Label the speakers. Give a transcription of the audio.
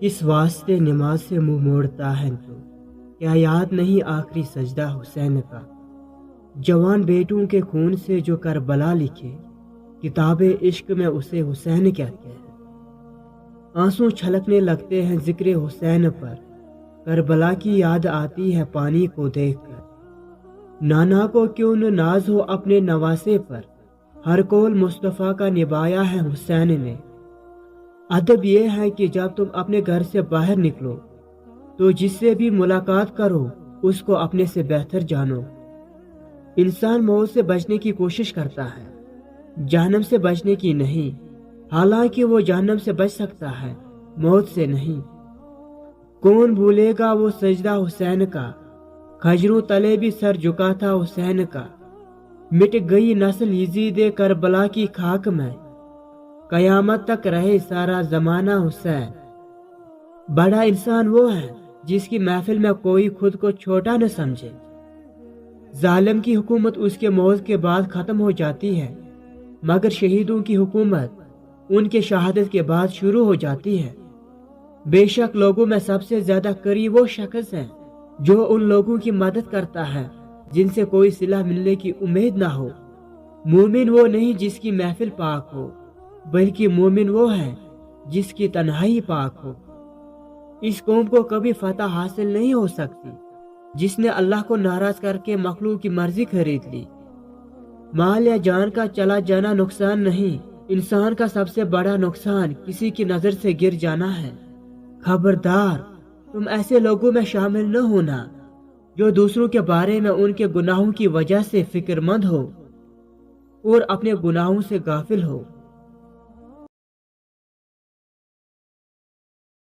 Speaker 1: اس واسطے نماز سے منہ موڑتا ہے تو کیا یاد نہیں آخری سجدہ حسین کا؟ جوان بیٹوں کے خون سے جو کربلا لکھے، کتاب عشق میں اسے حسین کہتے ہیں۔ آنسو چھلکنے لگتے ہیں ذکر حسین پر، کربلا کی یاد آتی ہے پانی کو دیکھ کر۔ نانا کو کیوں نہ ناز ہو اپنے نواسے پر، ہر قول مصطفیٰ کا نبھایا ہے حسین نے۔ ادب یہ ہے کہ جب تم اپنے گھر سے باہر نکلو تو جس سے بھی ملاقات کرو اس کو اپنے سے بہتر جانو۔ انسان موت سے بچنے کی کوشش کرتا ہے، جہنم سے بچنے کی نہیں، حالانکہ وہ جہنم سے بچ سکتا ہے، موت سے نہیں۔ کون بھولے گا وہ سجدہ حسین کا، کھجروں تلے بھی سر جھکا تھا حسین کا۔ مٹ گئی نسل یزید کربلا کی خاک میں، قیامت تک رہے سارا زمانہ حسین۔ بڑا انسان وہ ہے جس کی محفل میں کوئی خود کو چھوٹا نہ سمجھے۔ ظالم کی حکومت اس کے موت کے بعد ختم ہو جاتی ہے، مگر شہیدوں کی حکومت ان کے شہادت کے بعد شروع ہو جاتی ہے۔ بے شک لوگوں میں سب سے زیادہ قریب وہ شخص ہے جو ان لوگوں کی مدد کرتا ہے جن سے کوئی صلہ ملنے کی امید نہ ہو۔ مومن وہ نہیں جس کی محفل پاک ہو، بلکہ مومن وہ ہے جس کی تنہائی پاک ہو۔ اس قوم کو کبھی فتح حاصل نہیں ہو سکتی جس نے اللہ کو ناراض کر کے مخلوق کی مرضی خرید لی۔ مال یا جان کا چلا جانا نقصان نہیں، انسان کا سب سے بڑا نقصان کسی کی نظر سے گر جانا ہے۔ خبردار، تم ایسے لوگوں میں شامل نہ ہونا جو دوسروں کے بارے میں ان کے گناہوں کی وجہ سے فکر مند ہو اور اپنے گناہوں سے غافل ہو۔